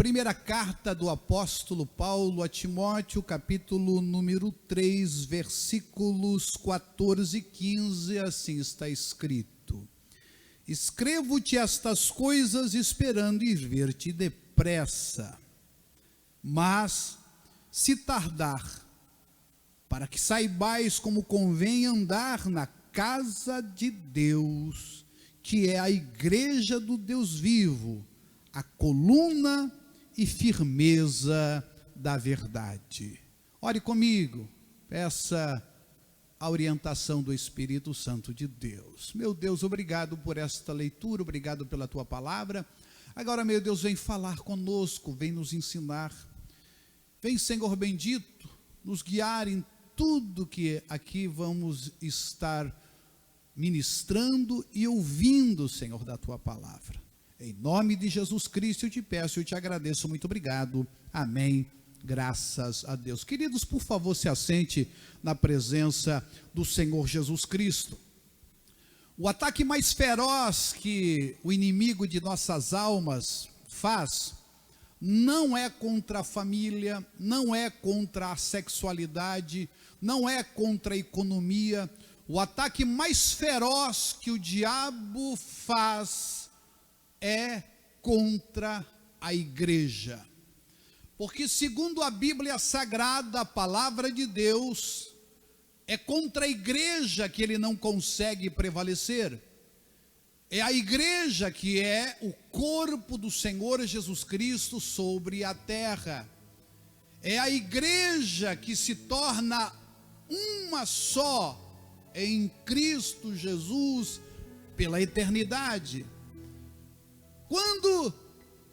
Primeira carta do apóstolo Paulo a Timóteo, capítulo número 3, versículos 14 e 15, assim está escrito: Escrevo-te estas coisas esperando ir ver-te depressa, mas se tardar, para que saibais como convém andar na casa de Deus, que é a igreja do Deus vivo, a coluna e firmeza da verdade. Ore comigo, peça a orientação do Espírito Santo de Deus. Meu Deus, obrigado por esta leitura, obrigado pela tua palavra. Agora, meu Deus, vem falar conosco, vem nos ensinar. Vem, Senhor bendito, nos guiar em tudo que aqui vamos estar ministrando e ouvindo, Senhor, da tua palavra. Em nome de Jesus Cristo eu te peço, eu te agradeço, muito obrigado, amém, graças a Deus. Queridos, por favor, se assente na presença do Senhor Jesus Cristo. O ataque mais feroz que o inimigo de nossas almas faz, não é contra a família, não é contra a sexualidade, não é contra a economia. O ataque mais feroz que o diabo faz é contra a igreja, porque segundo a Bíblia Sagrada, a palavra de Deus, é contra a igreja que ele não consegue prevalecer. É a igreja que é o corpo do Senhor Jesus Cristo sobre a terra. É a igreja que se torna uma só em Cristo Jesus pela eternidade. Quando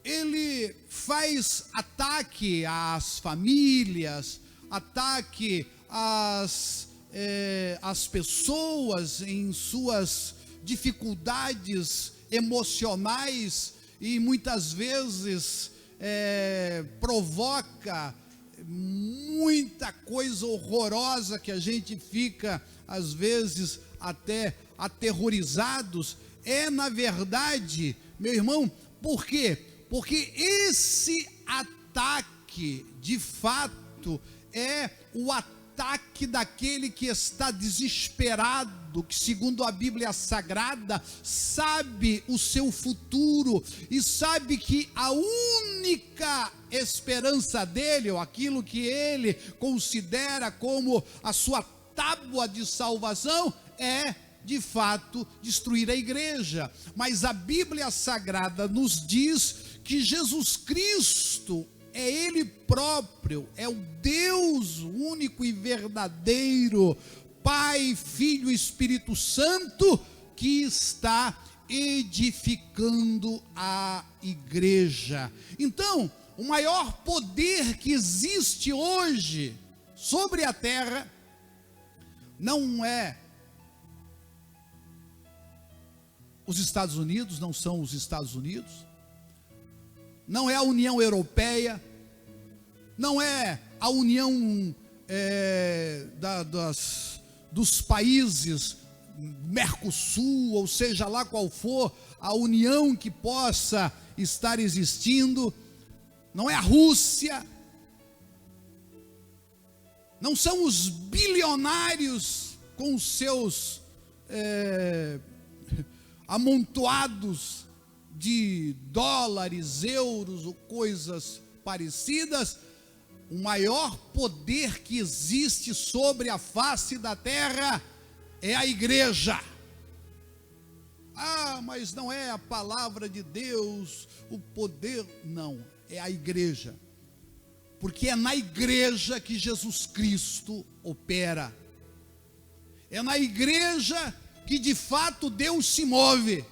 ele faz ataque às famílias, ataque às pessoas em suas dificuldades emocionais, e muitas vezes provoca muita coisa horrorosa que a gente fica às vezes até aterrorizados, na verdade, meu irmão, por quê? Porque esse ataque, de fato, é o ataque daquele que está desesperado, que segundo a Bíblia Sagrada, sabe o seu futuro, e sabe que a única esperança dele, ou aquilo que ele considera como a sua tábua de salvação, é de fato destruir a igreja. Mas a Bíblia Sagrada nos diz que Jesus Cristo é Ele próprio, é o Deus único e verdadeiro, Pai, Filho e Espírito Santo, que está edificando a igreja. Então, o maior poder que existe hoje sobre a terra não é os Estados Unidos, não são os Estados Unidos, não é a União Europeia, não é a união dos países Mercosul, ou seja lá qual for a união que possa estar existindo, não é a Rússia, não são os bilionários com os seus amontoados de dólares, euros ou coisas parecidas. O maior poder que existe sobre a face da terra é a igreja. Mas não é a palavra de Deus, o poder, não, é a igreja, porque é na igreja que Jesus Cristo opera, é na igreja que de fato Deus se move.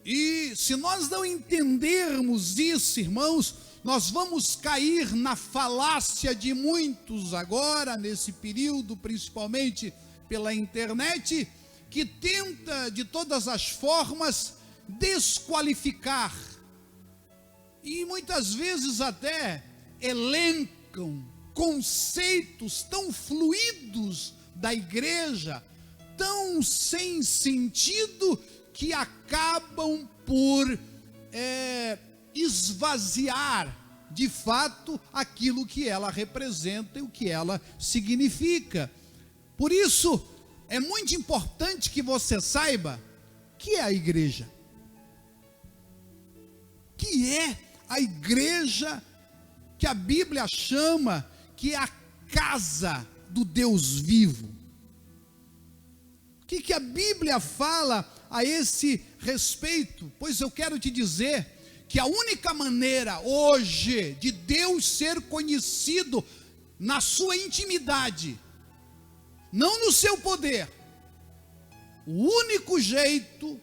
E se nós não entendermos isso, irmãos, nós vamos cair na falácia de muitos agora, nesse período, principalmente pela internet, que tenta de todas as formas desqualificar, e muitas vezes até elencam conceitos tão fluidos da igreja, tão sem sentido, que acabam por esvaziar de fato aquilo que ela representa e o que ela significa. Por isso, é muito importante que você saiba o que é a igreja. O que é a igreja que a Bíblia chama que é a casa do Deus vivo? O que a Bíblia fala a esse respeito? Pois eu quero te dizer que a única maneira hoje de Deus ser conhecido na sua intimidade, não no seu poder, o único jeito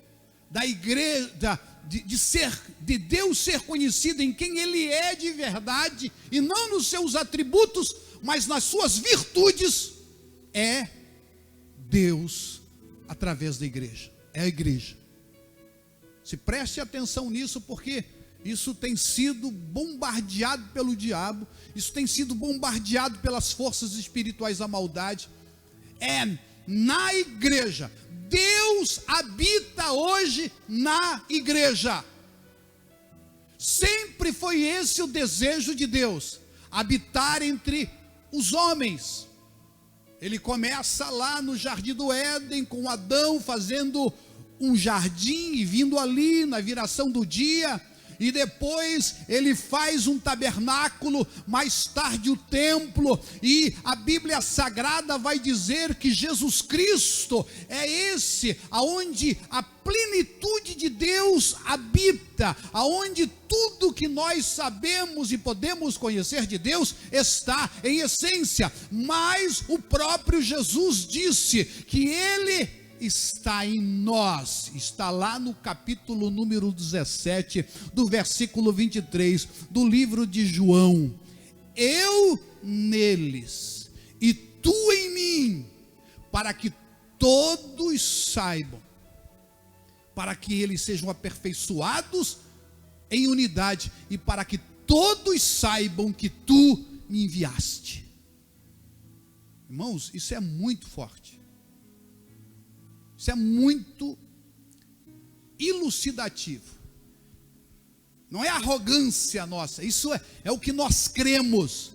da igreja, de Deus ser conhecido em quem Ele é de verdade, e não nos seus atributos, mas nas suas virtudes, é Deus através da igreja, é a igreja. Se preste atenção nisso, porque isso tem sido bombardeado pelo diabo, isso tem sido bombardeado pelas forças espirituais da maldade. É na igreja. Deus habita hoje na igreja. Sempre foi esse o desejo de Deus, habitar entre os homens. Ele começa lá no jardim do Éden, com Adão fazendo um jardim e vindo ali na viração do dia, e depois ele faz um tabernáculo, mais tarde o templo, e a Bíblia Sagrada vai dizer que Jesus Cristo é esse, aonde a plenitude de Deus habita, aonde tudo que nós sabemos e podemos conhecer de Deus está em essência. Mas o próprio Jesus disse que Ele está em nós, está lá no capítulo número 17, do versículo 23, do livro de João. Eu neles, e tu em mim, para que todos saibam, para que eles sejam aperfeiçoados em unidade, e para que todos saibam que tu me enviaste. Irmãos, isso é muito forte. Isso é muito elucidativo. Não é arrogância nossa, isso é o que nós cremos.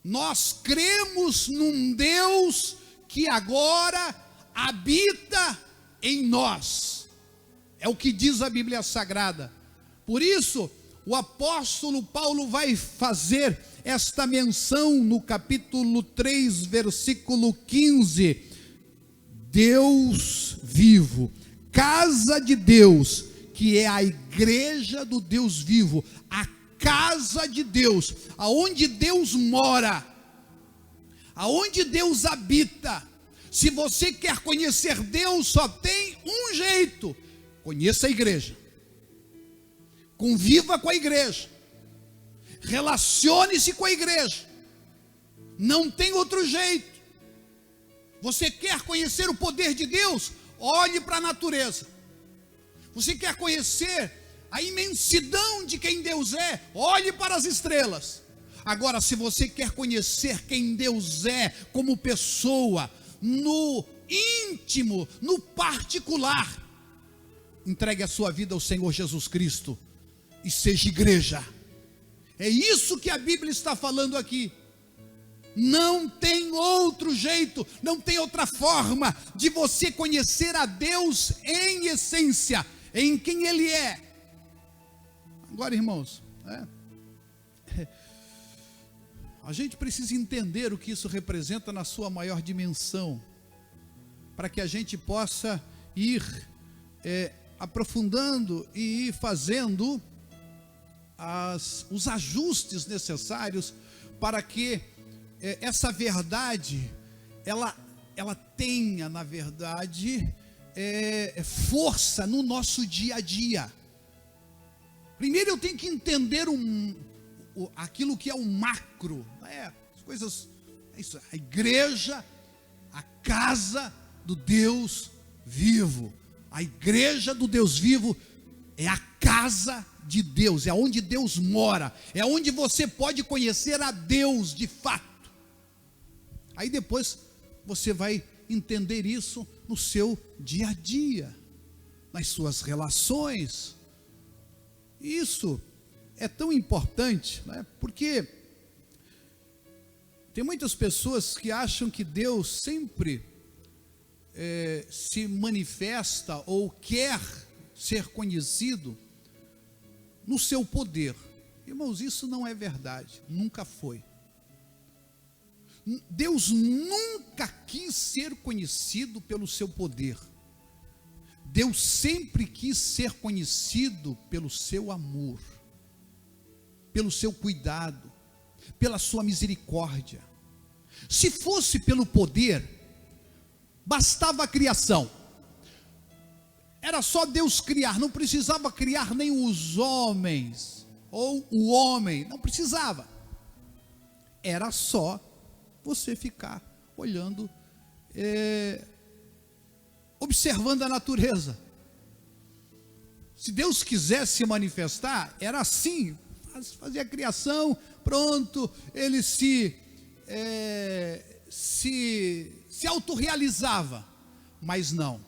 Nós cremos num Deus que agora habita em nós. É o que diz a Bíblia Sagrada. Por isso, o apóstolo Paulo vai fazer esta menção no capítulo 3, versículo 15. Deus vivo, casa de Deus, que é a igreja do Deus vivo, a casa de Deus, aonde Deus mora, aonde Deus habita. Se você quer conhecer Deus, só tem um jeito: conheça a igreja, conviva com a igreja, relacione-se com a igreja, não tem outro jeito. Você quer conhecer o poder de Deus? Olhe para a natureza. Você quer conhecer a imensidão de quem Deus é? Olhe para as estrelas. Agora, se você quer conhecer quem Deus é como pessoa, no íntimo, no particular, entregue a sua vida ao Senhor Jesus Cristo e seja igreja. É isso que a Bíblia está falando aqui. Não tem outro jeito, não tem outra forma de você conhecer a Deus em essência, em quem Ele é. Agora, irmãos, a gente precisa entender o que isso representa na sua maior dimensão, para que a gente possa ir aprofundando e ir fazendo os ajustes necessários para que essa verdade, ela tenha, na verdade, força no nosso dia a dia. Primeiro eu tenho que entender aquilo que é o macro, as coisas, isso, a igreja, a casa do Deus vivo. A igreja do Deus vivo é a casa de Deus, é onde Deus mora, é onde você pode conhecer a Deus de fato. Aí depois você vai entender isso no seu dia a dia, nas suas relações. E isso é tão importante, né? Porque tem muitas pessoas que acham que Deus sempre se manifesta ou quer ser conhecido no seu poder. Irmãos, isso não é verdade, nunca foi. Deus nunca quis ser conhecido pelo seu poder. Deus sempre quis ser conhecido pelo seu amor, pelo seu cuidado, pela sua misericórdia. Se fosse pelo poder, bastava a criação. Era só Deus criar, não precisava criar nem os homens, ou o homem, não precisava. Era só você ficar olhando, observando a natureza. Se Deus quisesse se manifestar, era assim, fazia a criação, pronto, ele se autorrealizava. Mas não,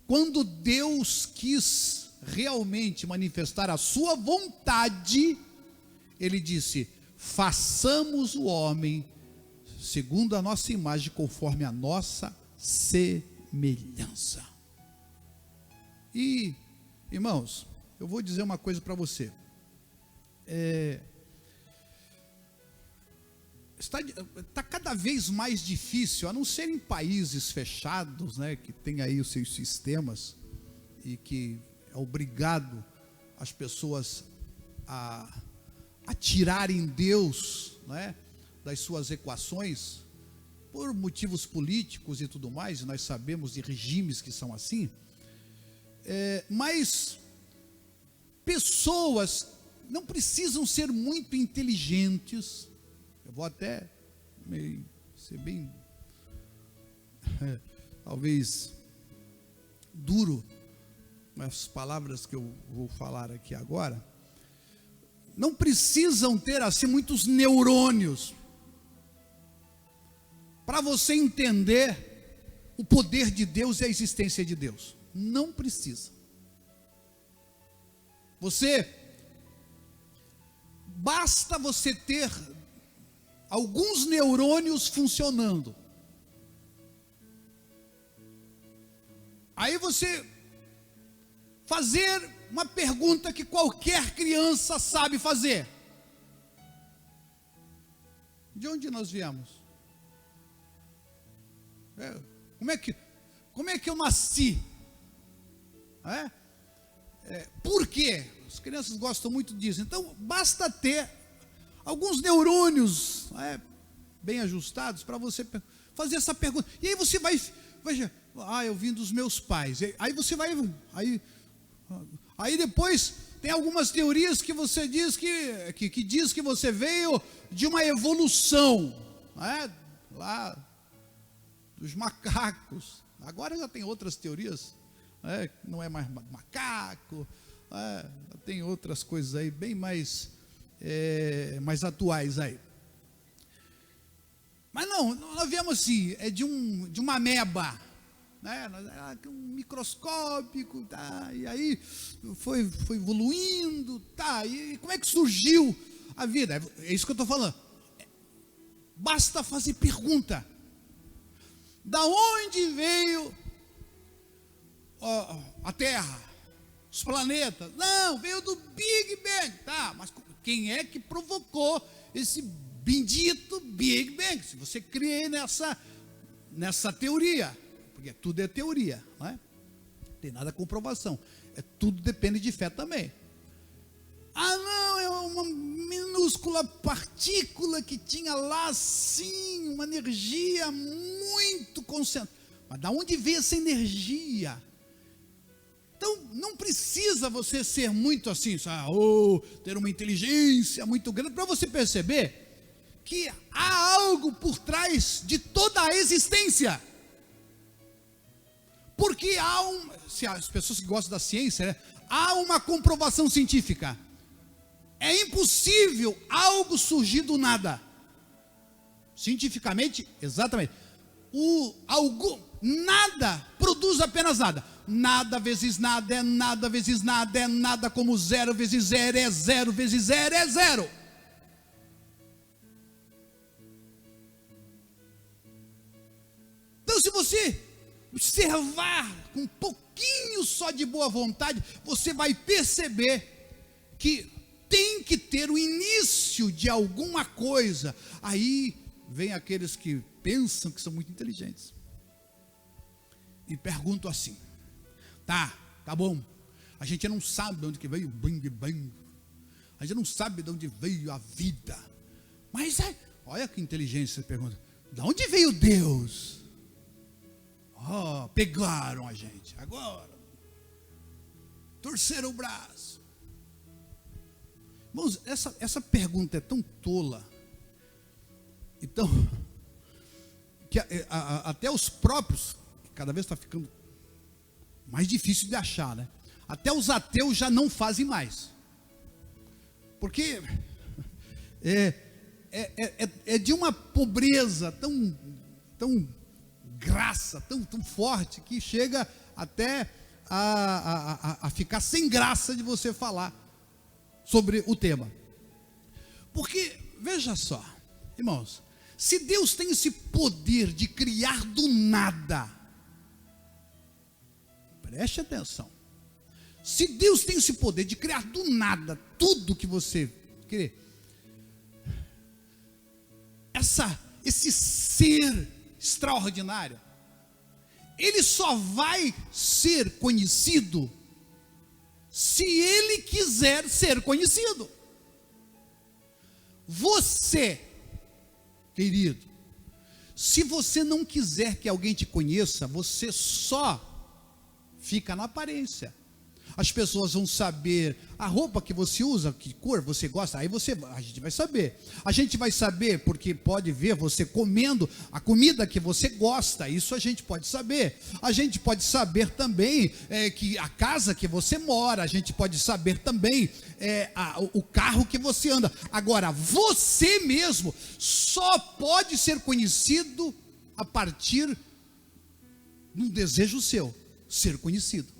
quando Deus quis realmente manifestar a sua vontade, ele disse: façamos o homem segundo a nossa imagem, conforme a nossa semelhança. E, irmãos, eu vou dizer uma coisa para você. Está cada vez mais difícil, a não ser em países fechados, né, que tem aí os seus sistemas e que é obrigado as pessoas a tirarem Deus, né, das suas equações, por motivos políticos e tudo mais. Nós sabemos de regimes que são assim, mas pessoas não precisam ser muito inteligentes. Eu vou até ser bem, talvez duro nas palavras que eu vou falar aqui agora. Não precisam ter assim muitos neurônios para você entender o poder de Deus e a existência de Deus. Não precisa. Basta você ter alguns neurônios funcionando. Aí você fazer uma pergunta que qualquer criança sabe fazer: de onde nós viemos? Como é que eu nasci? Por quê? As crianças gostam muito disso. Então basta ter alguns neurônios bem ajustados para você fazer essa pergunta. E aí você vai eu vim dos meus pais. Aí você vai, aí depois tem algumas teorias que você diz que diz que você veio de uma evolução, lá dos macacos. Agora já tem outras teorias, não é mais macaco, tem outras coisas aí bem mais atuais aí. Mas não, nós viemos assim, de uma ameba, né? Um microscópico, tá? E aí foi evoluindo, tá? E como é que surgiu a vida? É isso que eu estou falando. Basta fazer pergunta. Da onde veio a Terra, os planetas? Não, veio do Big Bang, tá? Mas quem é que provocou esse bendito Big Bang? Se você crê nessa teoria, porque tudo é teoria, não é? Não tem nada com comprovação, tudo depende de fé também. Não, é uma minúscula partícula que tinha lá, sim, uma energia muito concentrada. Mas da onde veio essa energia? Então, não precisa você ser muito assim, ter uma inteligência muito grande, para você perceber que há algo por trás de toda a existência. Porque se as pessoas que gostam da ciência, né, há uma comprovação científica. É impossível algo surgir do nada. Cientificamente, exatamente. Nada produz apenas nada. Nada vezes nada é nada vezes nada é nada, como zero vezes zero é zero vezes zero é zero. Então, se você observar com um pouquinho só de boa vontade, você vai perceber que tem que ter o início de alguma coisa. Aí vem aqueles que pensam que são muito inteligentes e perguntam assim: tá bom, a gente não sabe de onde que veio o Bang Bang, a gente não sabe de onde veio a vida, mas olha que inteligência, você pergunta: de onde veio Deus? Pegaram a gente, agora torceram o braço. Irmãos, essa pergunta é tão tola, então, que até os próprios, que cada vez está ficando mais difícil de achar, né? Até os ateus já não fazem mais, porque é de uma pobreza tão graça, tão forte, que chega até a ficar sem graça de você falar sobre o tema. Porque, veja só, irmãos, se Deus tem esse poder de criar do nada, preste atenção, se Deus tem esse poder de criar do nada tudo que você crê, esse ser extraordinário, ele só vai ser conhecido se ele quiser ser conhecido. Você, querido, se você não quiser que alguém te conheça, você só fica na aparência. As pessoas vão saber a roupa que você usa, que cor você gosta, aí a gente vai saber. A gente vai saber porque pode ver você comendo a comida que você gosta, isso a gente pode saber. A gente pode saber também que a casa que você mora, a gente pode saber também o carro que você anda. Agora, você mesmo só pode ser conhecido a partir de um desejo seu, ser conhecido.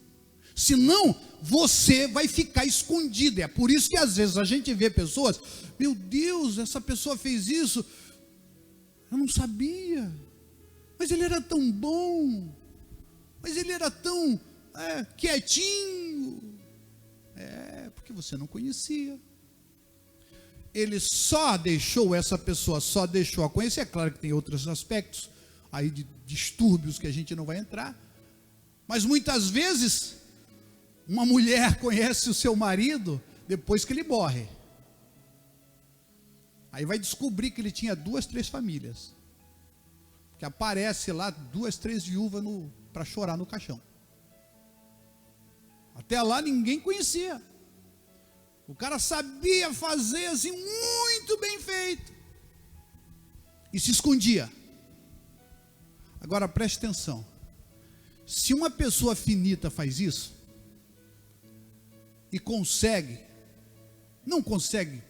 Senão, você vai ficar escondido. É por isso que às vezes a gente vê pessoas: meu Deus, essa pessoa fez isso, eu não sabia, mas ele era tão bom, mas ele era tão quietinho. Porque você não conhecia. Ele só deixou a conhecer. É claro que tem outros aspectos aí de distúrbios que a gente não vai entrar, mas muitas vezes uma mulher conhece o seu marido depois que ele morre. Aí vai descobrir que ele tinha 2, 3 famílias, que aparece lá 2, 3 viúvas para chorar no caixão. Até lá ninguém conhecia. O cara sabia fazer assim muito bem feito e se escondia. Agora preste atenção: se uma pessoa finita faz isso e não consegue,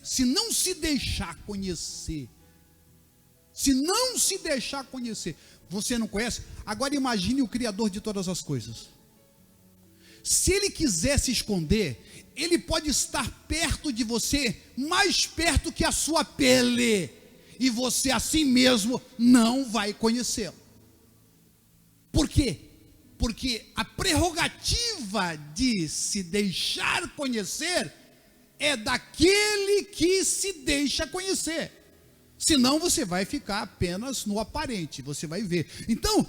se não se deixar conhecer, você não conhece. Agora imagine o Criador de todas as coisas. Se ele quiser se esconder, ele pode estar perto de você, mais perto que a sua pele, e você assim mesmo não vai conhecê-lo. Por quê? Porque a prerrogativa de se deixar conhecer é daquele que se deixa conhecer. Senão você vai ficar apenas no aparente, você vai ver. Então,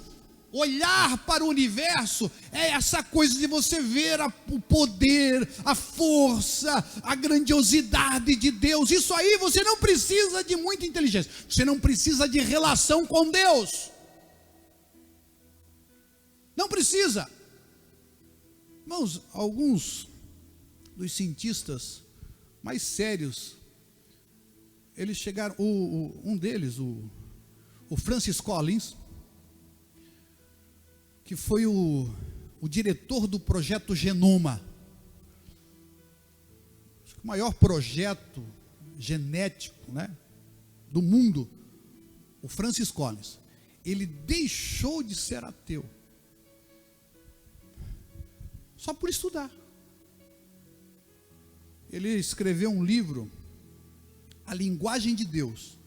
olhar para o universo é essa coisa de você ver o poder, a força, a grandiosidade de Deus. Isso aí você não precisa de muita inteligência, você não precisa de relação com Deus. Não precisa. Irmãos, alguns dos cientistas mais sérios, eles chegaram, um deles, o Francis Collins, que foi o diretor do projeto Genoma, o maior projeto genético, né, do mundo. O Francis Collins, ele deixou de ser ateu só por estudar. Ele escreveu um livro, A Linguagem de Deus,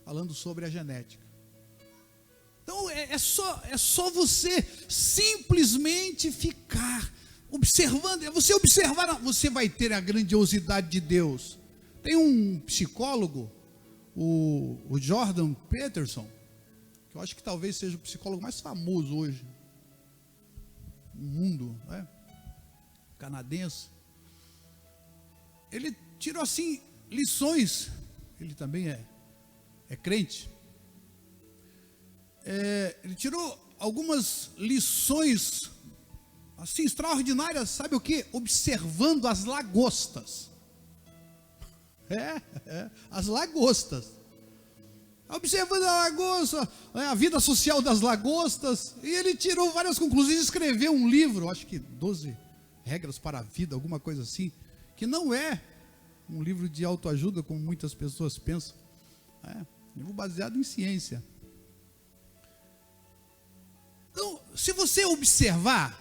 falando sobre a genética. Então é só você simplesmente ficar observando. Você observar, você vai ter a grandiosidade de Deus. Tem um psicólogo, o Jordan Peterson, que eu acho que talvez seja o psicólogo mais famoso hoje no mundo, né? Canadense. Ele tirou assim lições. Ele também é crente. Ele tirou algumas lições assim extraordinárias, sabe o que? Observando as lagostas. As lagostas. Observando a lagosta, a vida social das lagostas, e ele tirou várias conclusões e escreveu um livro, acho que 12 regras para a vida, alguma coisa assim, que não é um livro de autoajuda, como muitas pessoas pensam. Um livro baseado em ciência. Então, se você observar,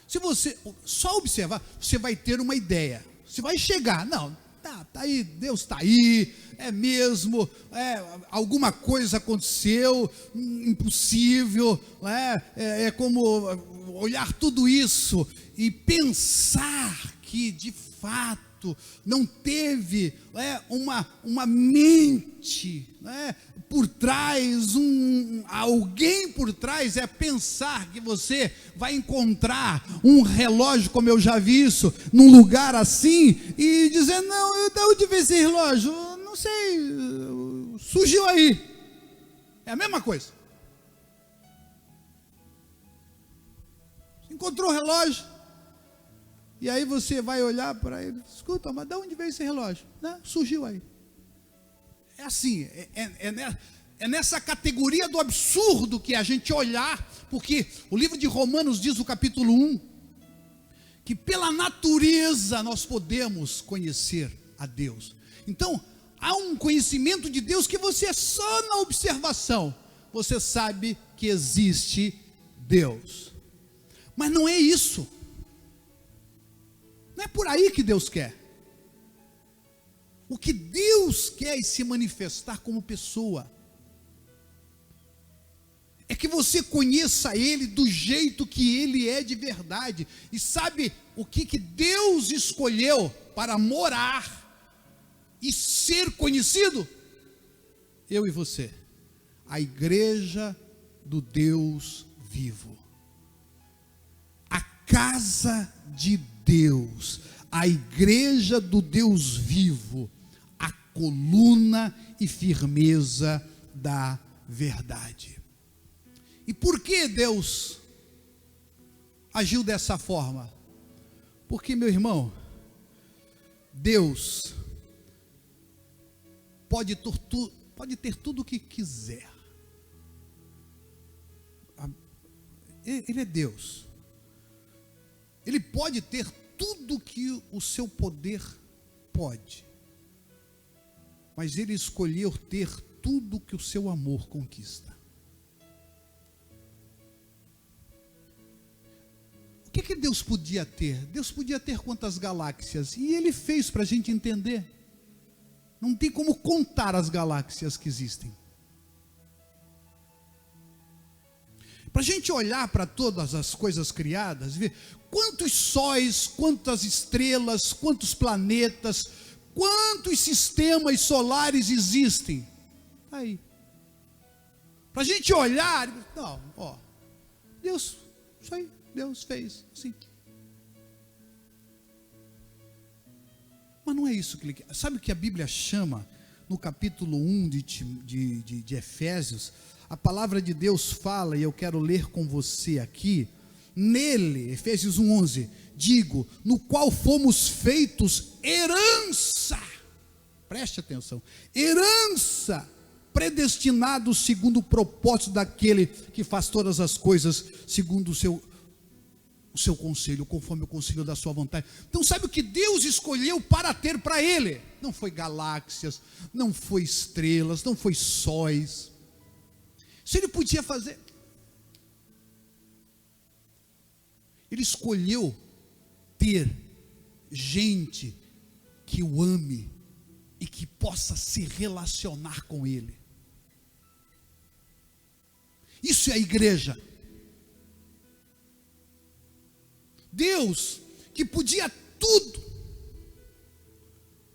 se você só observar, você vai ter uma ideia. Você vai chegar, não, tá aí, Deus está aí, é mesmo, alguma coisa aconteceu, impossível, é como olhar tudo isso e pensar que de fato não teve uma mente por trás, alguém por trás, pensar que você vai encontrar um relógio, como eu já vi isso, num lugar assim, e dizer, não, de onde veio esse relógio? Não sei, surgiu aí. É a mesma coisa. Você encontrou o relógio, e aí você vai olhar para ele, escuta, mas de onde veio esse relógio? Não, surgiu aí. É assim, é nessa categoria do absurdo que a gente olhar, porque o livro de Romanos diz, no capítulo 1, que pela natureza nós podemos conhecer a Deus. Então, há um conhecimento de Deus que você só na observação, você sabe que existe Deus. Mas não é isso. Não é por aí que Deus quer. O que Deus quer é se manifestar como pessoa. É que você conheça Ele do jeito que Ele é de verdade. E sabe o que Deus escolheu para morar e ser conhecido? Eu e você. A igreja do Deus vivo. A casa de Deus. A igreja do Deus vivo. A coluna e firmeza da verdade. E por que Deus agiu dessa forma? Porque, meu irmão, Deus pode ter tudo o que quiser. Ele é Deus. Ele pode ter tudo que o seu poder pode. Mas Ele escolheu ter tudo que o seu amor conquista. O que Deus podia ter? Deus podia ter quantas galáxias? E Ele fez para a gente entender. Não tem como contar as galáxias que existem. Para a gente olhar para todas as coisas criadas, ver quantos sóis, quantas estrelas, quantos planetas, quantos sistemas solares existem. Aí. Para a gente olhar, não, Deus, isso aí, Deus fez, sim. Mas não é isso que Ele quer. Sabe o que a Bíblia chama, no capítulo 1 de Efésios? A palavra de Deus fala, e eu quero ler com você aqui, nele, Efésios 1:11, digo, no qual fomos feitos herança, preste atenção, herança, predestinados segundo o propósito daquele que faz todas as coisas, segundo o seu conselho, conforme o conselho da sua vontade. Então sabe o que Deus escolheu para ter para Ele? Não foi galáxias, não foi estrelas, não foi sóis. Se Ele podia fazer, Ele escolheu ter gente que o ame e que possa se relacionar com Ele. Isso é a igreja. Deus, que podia tudo,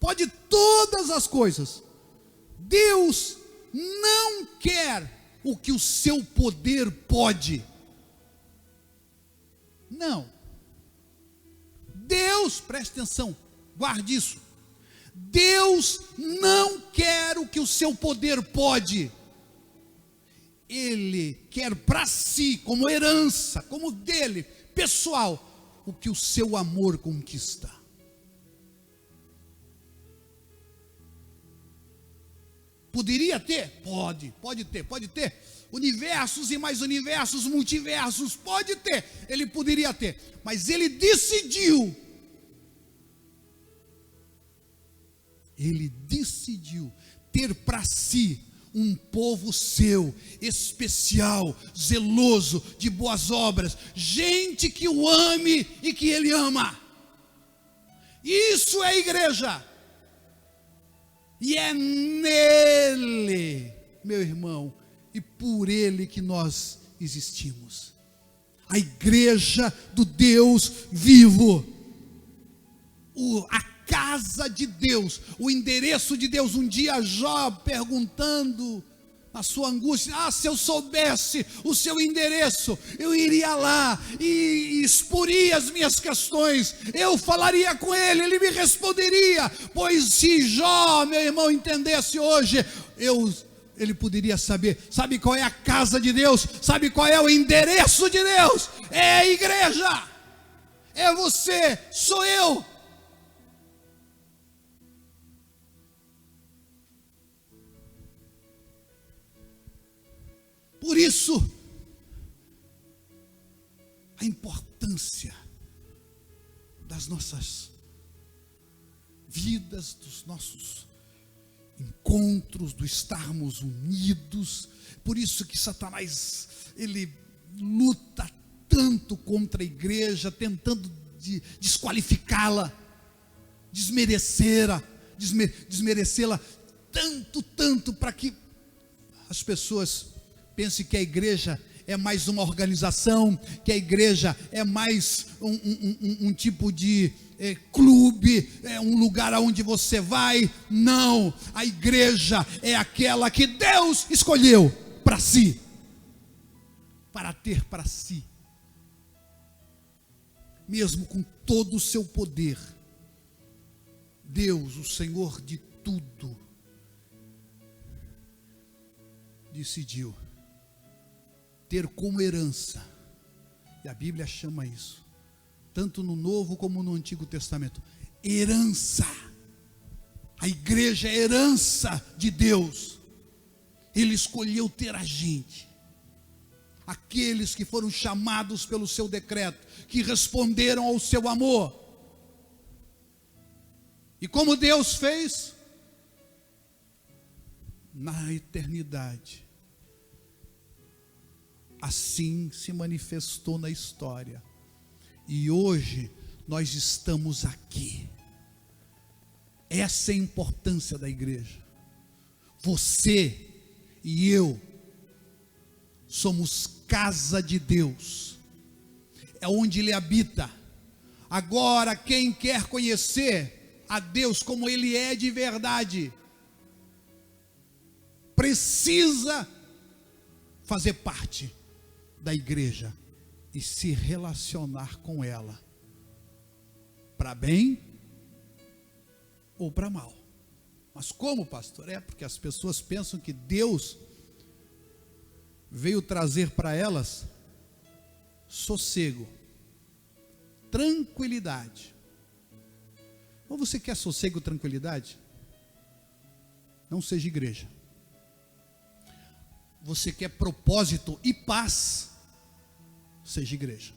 pode todas as coisas, Deus não quer o que o seu poder pode. Não. Deus, preste atenção, guarde isso. Deus não quer o que o seu poder pode. Ele quer para si, como herança, como dele, pessoal, o que o seu amor conquista. Poderia ter? Pode ter. Universos e mais universos, multiversos, pode ter. Ele poderia ter, mas ele decidiu. Ele decidiu ter para si um povo seu, especial, zeloso, de boas obras, gente que o ame e que ele ama. Isso é igreja. E é nele, meu irmão, e por ele que nós existimos. A igreja do Deus vivo, a casa de Deus, o endereço de Deus. Um dia Jó perguntando na sua angústia: se eu soubesse o seu endereço, eu iria lá e exporia as minhas questões, eu falaria com ele, ele me responderia. Pois se Jó, meu irmão, entendesse hoje, ele poderia saber. Sabe qual é a casa de Deus? Sabe qual é o endereço de Deus? É a igreja. É você, sou eu. Por isso, a importância das nossas vidas, dos nossos encontros, do estarmos unidos. Por isso que Satanás, ele luta tanto contra a igreja, tentando desqualificá-la, desmerecê-la, tanto para que as pessoas pensem que a igreja é mais uma organização, que a igreja é mais um tipo de clube, é um lugar aonde você vai. Não, a igreja é aquela que Deus escolheu para si, para ter para si, mesmo com todo o seu poder. Deus, o Senhor de tudo, decidiu ter como herança, e a Bíblia chama isso, tanto no Novo como no Antigo Testamento, herança. A igreja é herança de Deus. Ele escolheu ter a gente, aqueles que foram chamados pelo seu decreto, que responderam ao seu amor. E como Deus fez? Na eternidade, assim se manifestou na história, e hoje nós estamos aqui. Essa é a importância da igreja. Você e eu somos casa de Deus, é onde Ele habita. Agora, quem quer conhecer a Deus como Ele é de verdade, precisa fazer parte da igreja e se relacionar com ela, para bem ou para mal. Mas como, pastor? Porque as pessoas pensam que Deus veio trazer para elas sossego, tranquilidade. Ou você quer sossego, tranquilidade? Não seja igreja. Você quer propósito e paz? Seja igreja.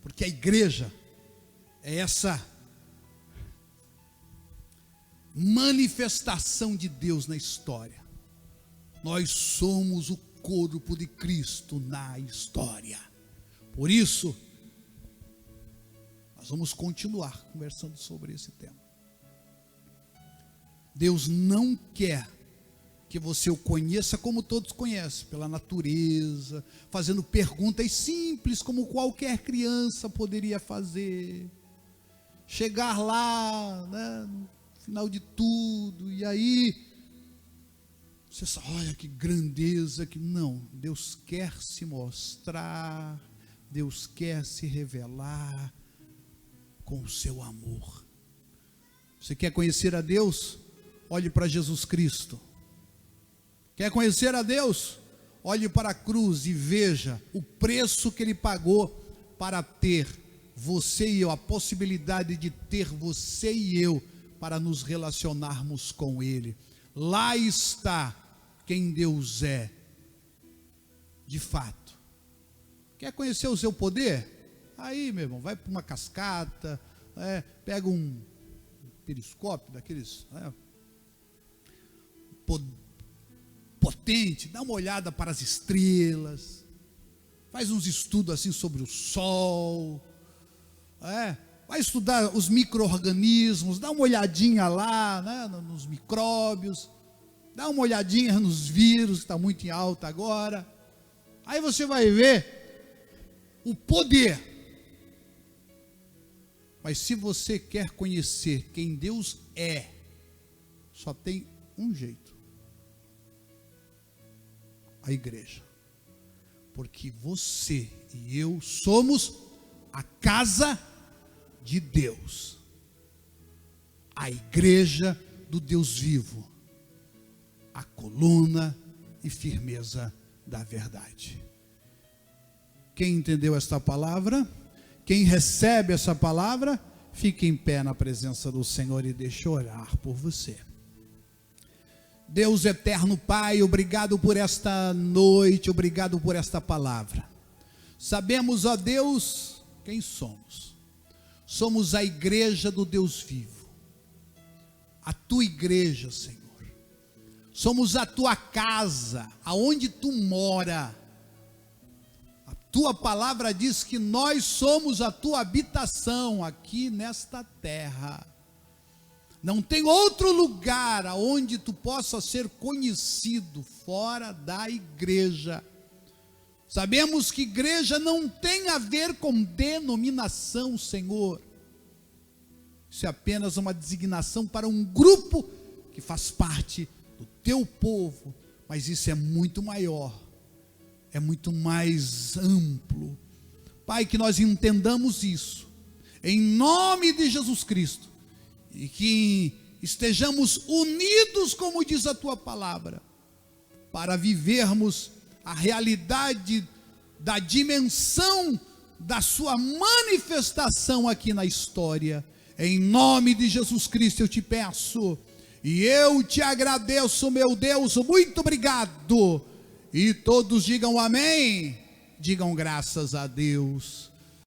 Porque a igreja é essa manifestação de Deus na história. Nós somos o corpo de Cristo na história. Por isso, nós vamos continuar conversando sobre esse tema. Deus não quer que você o conheça como todos conhecem, pela natureza, fazendo perguntas simples como qualquer criança poderia fazer. Chegar lá, né, no final de tudo, e aí você só, olha que grandeza, que não, Deus quer se mostrar, Deus quer se revelar com o seu amor. Você quer conhecer a Deus? Olhe para Jesus Cristo. Quer conhecer a Deus? Olhe para a cruz e veja o preço que Ele pagou para ter você e eu, a possibilidade de ter você e eu para nos relacionarmos com Ele. Lá está quem Deus é, de fato. Quer conhecer o seu poder? Aí, meu irmão, vai para uma cascata, pega um periscópio daqueles potente, dá uma olhada para as estrelas, faz uns estudos assim sobre o sol, vai estudar os micro-organismos, dá uma olhadinha lá, né, nos micróbios, dá uma olhadinha nos vírus, que está muito em alta agora. Aí você vai ver o poder. Mas se você quer conhecer quem Deus é, só tem um jeito: a igreja. Porque você e eu somos a casa de Deus, a igreja do Deus vivo, a coluna e firmeza da verdade. Quem entendeu esta palavra? Quem recebe essa palavra? Fique em pé na presença do Senhor e deixe eu orar por você. Deus eterno Pai, obrigado por esta noite, obrigado por esta palavra. Sabemos, ó Deus, quem somos. Somos a igreja do Deus vivo, a tua igreja, Senhor. Somos a tua casa, aonde tu mora. A tua palavra diz que nós somos a tua habitação aqui nesta terra. Não tem outro lugar aonde tu possa ser conhecido fora da igreja. Sabemos que igreja não tem a ver com denominação, Senhor. Isso é apenas uma designação para um grupo que faz parte do teu povo, mas isso é muito maior, é muito mais amplo. Pai, que nós entendamos isso, em nome de Jesus Cristo, e que estejamos unidos, como diz a tua palavra, para vivermos a realidade da dimensão da sua manifestação aqui na história. Em nome de Jesus Cristo eu te peço, e eu te agradeço, meu Deus, muito obrigado. E todos digam amém, digam graças a Deus.